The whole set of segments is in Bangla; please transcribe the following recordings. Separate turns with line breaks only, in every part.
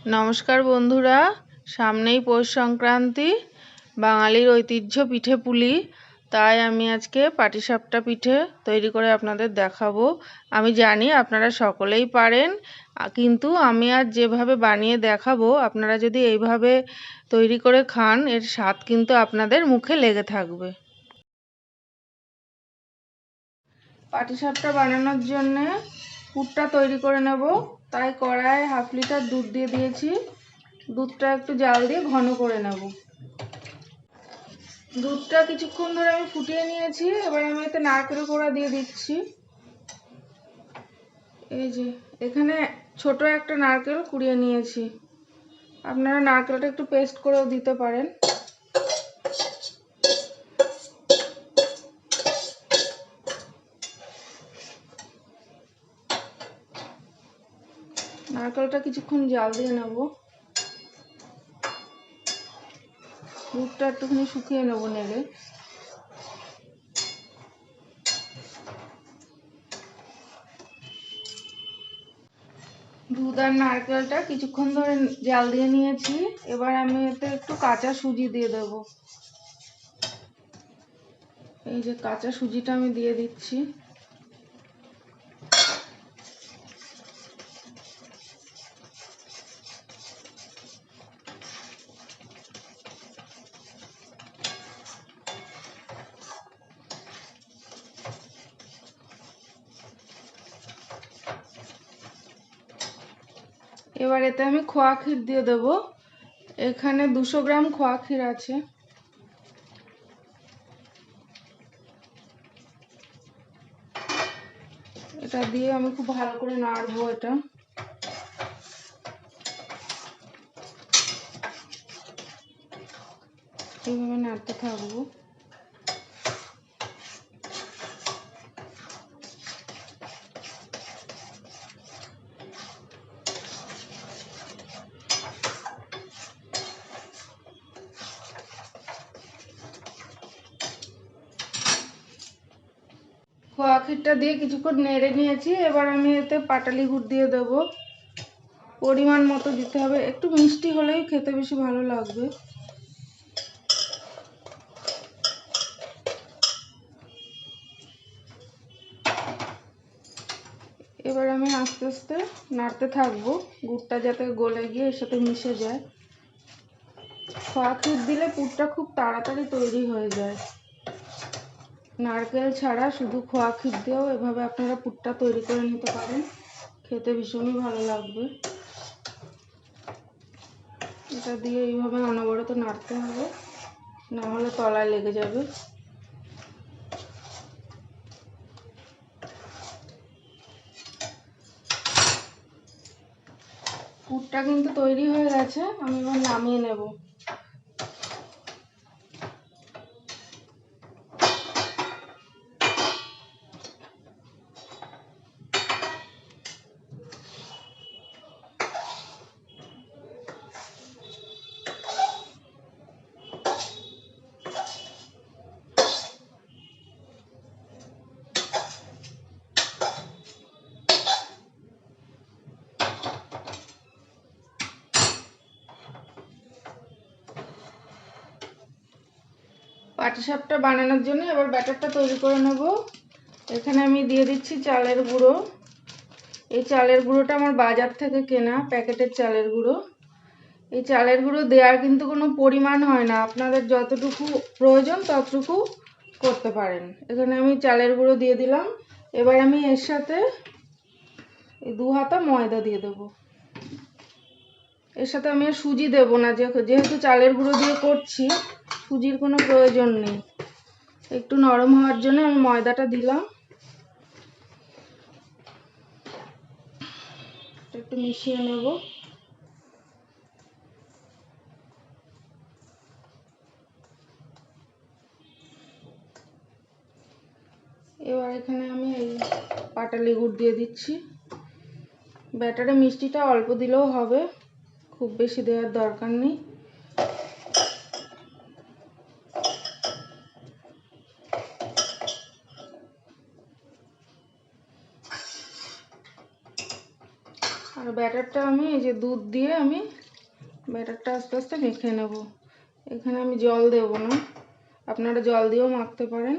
নমস্কার বন্ধুরা, সামনেই পৌষ সংক্রান্তি, বাঙালির ঐতিহ্য পিঠে পুলি। তাই আমি আজকে পাটিসাপটা পিঠে তৈরি করে আপনাদের দেখাবো। আমি জানি আপনারা সকলেই পারেন, কিন্তু আমি আজ যেভাবে বানিয়ে দেখাবো আপনারা যদি এইভাবে তৈরি করে খান, এর স্বাদ কিন্তু আপনাদের মুখে লেগে থাকবে। পাটিসাপটা বানানোর জন্য পুরটা তৈরি করে নেব। তাই কড়াইয়ে 1/2 লিটার দুধ দিয়ে দিয়েছি। দুধটা একটু জাল দিয়ে ঘন করে নেব। দুধটা কিছুক্ষণ ধরে আমি ফুটিয়ে নিয়েছি। এবার আমি এতে নারকেল কোড়া দিয়ে দিচ্ছি। এই যে এখানে ছোট একটা নারকেল কুড়িয়ে নিয়েছি। আপনারা নারকেলটা একটু পেস্ট করেও দিতে পারেন। নারকেলটা কিছুক্ষণ জাল দিয়ে নেব। দুধটা একটুখানি শুকিয়ে নেব নেড়ে। দুধ আর নারকেলটা কিছুক্ষণ ধরে জাল দিয়ে নিয়েছি। এবার আমি এতে একটু কাঁচা সুজি দিয়ে দেব। এই যে কাঁচা সুজিটা আমি দিয়ে দিচ্ছি। এবার এতে আমি খোয়া ক্ষীর দিয়ে দেব। এখানে 200 গ্রাম খোয়া ক্ষীর আছে। এটা দিয়ে আমি খুব ভালো করে নাড়বো। এটা এইভাবে নাড়তে থাকবো। খোয়া ক্ষীরটা দিয়ে কিছুক্ষণ নেড়ে নিয়েছি। এবার আমি এতে পাটালি গুড় দিয়ে দেব। পরিমাণ মতো দিতে হবে, একটু মিষ্টি হলেই খেতে বেশি ভালো লাগবে। এবার আমি আস্তে আস্তে নাড়তে থাকবো, গুড়টা যাতে গলে গিয়ে এর সাথে মিশে যায়। খোয়া ক্ষীর দিলে পুরটা খুব তাড়াতাড়ি তৈরি হয়ে যায়। নারকেল ছাড়া শুধু খোয়া ক্ষীর দিয়েও এভাবে আপনারা পুরটা তৈরি করে নিতে পারেন। খেতে ভীষণই ভালো লাগবে। এটা দিয়ে এইভাবে অনবরত নাড়তে হবে, না হলে তলায় লেগে যাবে। পুরটা কিন্তু তৈরি হয়ে গেছে, আমি এবার নামিয়ে নেব। পাটিসাপটা বানানোর জন্য এবার ব্যাটারটা তৈরি করে নেব। এখানে আমি দিয়ে দিচ্ছি চালের গুঁড়ো। এই চালের গুঁড়োটা আমার বাজার থেকে কেনা প্যাকেটের চালের গুঁড়ো। এই চালের গুঁড়ো দেওয়ার কিন্তু কোনো পরিমাণ হয় না, আপনাদের যতটুকু প্রয়োজন ততটুকু করতে পারেন। এখানে আমি চালের গুঁড়ো দিয়ে দিলাম। এবার আমি এর সাথে এই 2 হাতা ময়দা দিয়ে দেবো। এর সাথে আমি আর সুজি দেবো না, যেহেতু চালের গুঁড়ো দিয়ে করছি, সুজির কোনো প্রয়োজন নেই। একটু নরম হওয়ার জন্য আমি ময়দাটা দিলাম। একটু মিশিয়ে নেব। এবার এখানে আমি এই পাটালি গুড় দিয়ে দিচ্ছি। ব্যাটারে মিষ্টিটা অল্প দিলেও হবে, খুব বেশি দেওয়ার দরকার নেই। আর ব্যাটারটা আমি এই যে দুধ দিয়ে আমি ব্যাটারটা আস্তে আস্তে মেখে নেব। এখানে আমি জল দেব না, আপনারা জল দিয়েও মাখতে পারেন।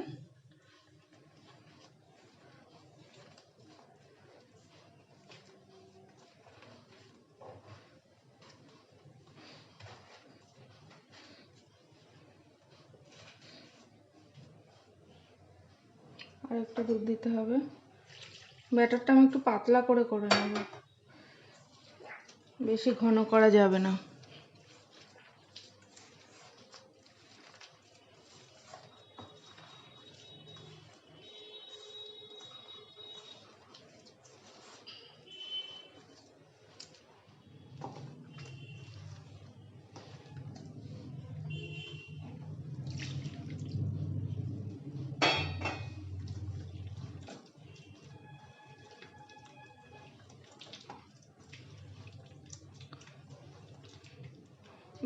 আর একটু দুধ দিতে হবে। ব্যাটারটা আমি একটু পাতলা করে নেব, বেশি ঘন করা যাবে না।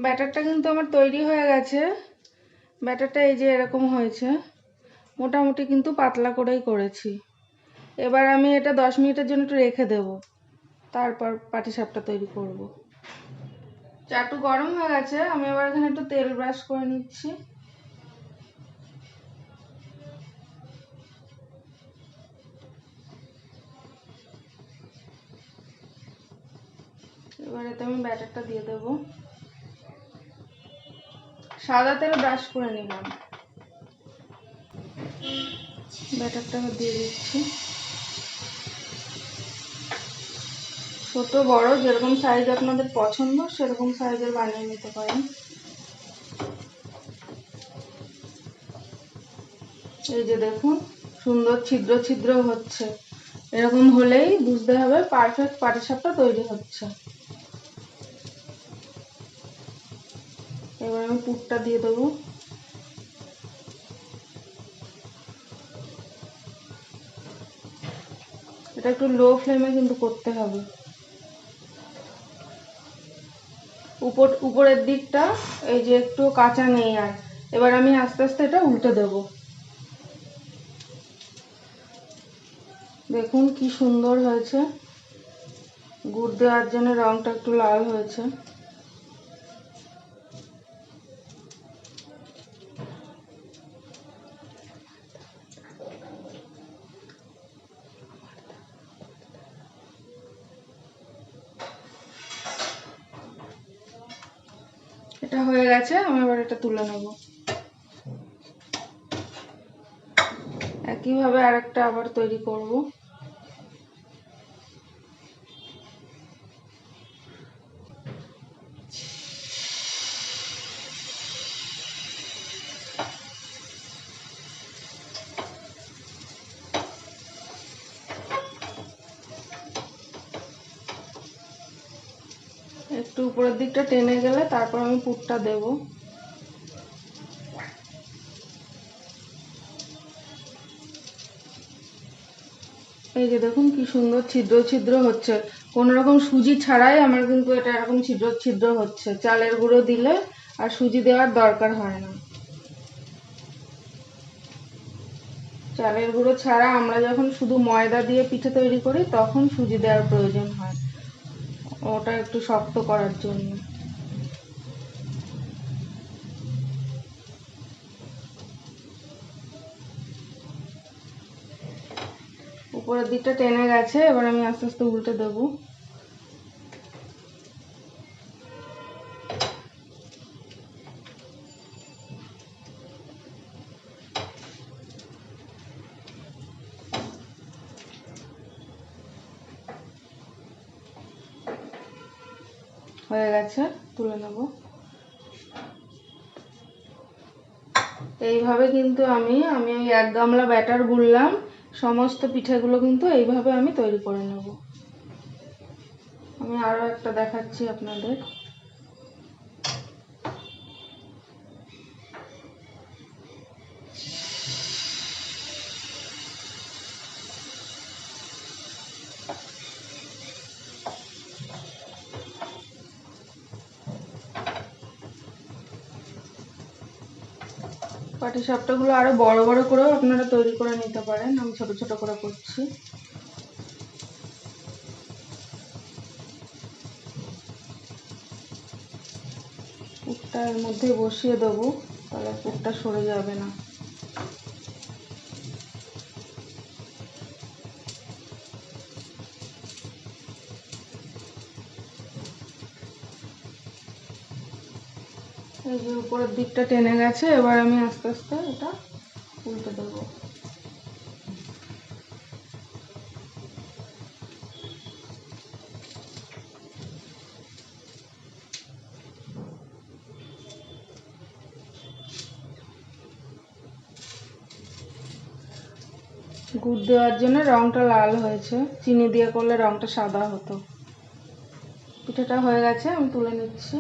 ব্যাটারটা কিন্তু আমার তৈরি হয়ে গেছে। ব্যাটারটা এই যে এরকম হয়েছে, মোটামুটি কিন্তু পাতলা করেই করেছি। এবার আমি এটা 10 মিনিটের জন্য একটু রেখে দেব, তারপর পাটিসাপটা তৈরি করব। চাটু গরম হয়ে গেছে, আমি এবার এখানে একটু তেল ব্রাশ করে নিচ্ছি। এবার এতে আমি ব্যাটারটা দিয়ে দেব। সাদা তেল ব্রাশ করে নিলাম, ব্যাটারটা দিয়ে দিচ্ছি। ছোট বড় যেরকম সাইজ আপনাদের পছন্দ সেরকম সাইজের বানিয়ে নিতে পারেন। এই যে দেখুন সুন্দর ছিদ্র ছিদ্র হচ্ছে, এরকম হলেই বুঝতে হবে পারফেক্ট পাটিসাপটা তৈরি হচ্ছে। এবার আমি পুরটা দিয়ে দেবো। এটা একটু লো ফ্লেমে কিন্তু করতে হবে। উপরের দিকটা এই যে একটু কাঁচা নেই আর। এবার আমি আস্তে আস্তে এটা উল্টে দেব। দেখুন কি সুন্দর হয়েছে, গুড় দেওয়ার জন্য রংটা একটু লাল হয়েছে। এটা হয়ে গেছে, আমি এবার এটা তুলে নেব। একইভাবে আরেকটা আবার তৈরি করব। একটু উপরের দিকটা টেনে গেলে তারপর আমি পুরটা দেব। এই যে দেখুন কি সুন্দর ছিদ্র ছিদ্র হচ্ছে, কোনো রকম সুজি ছাড়াই আমার কিন্তু এটা এরকম ছিদ্র ছিদ্র হচ্ছে। চালের গুঁড়ো দিলে আর সুজি দেওয়ার দরকার হয় না। চালের গুঁড়ো ছাড়া আমরা যখন শুধু ময়দা দিয়ে পিঠে তৈরি করি তখন সুজি দেওয়ার প্রয়োজন হয়, ওটা একটু শক্ত করার জন্য। উপরের দিকটা টেনে গেছে, এবার আমি আস্তে আস্তে উল্টে দেবো। হয়ে গেছে, তুলে নেব। এইভাবে কিন্তু আমি ওই 1 গামলা ব্যাটার গুললাম, সমস্ত পিঠেগুলো কিন্তু এইভাবে আমি তৈরি করে নেব। আমি আরো একটা দেখাচ্ছি আপনাদের। পাটিসাপটাগুলো আরো বড় বড় করেও আপনারা তৈরি করে নিতে পারেন, আমি ছোট ছোট করে করছি। পুরটা এর মধ্যে বসিয়ে দেবো, তাহলে পুরটা সরে যাবে না। এই যে উপরের দিকটা টেনে গেছে, এবার আমি আস্তে আস্তে এটা উল্টে দেবো। গুড় দেওয়ার জন্য রংটা লাল হয়েছে, চিনি দিয়ে করলে রংটা সাদা হতো। পিঠাটা হয়ে গেছে, আমি তুলে নিচ্ছি।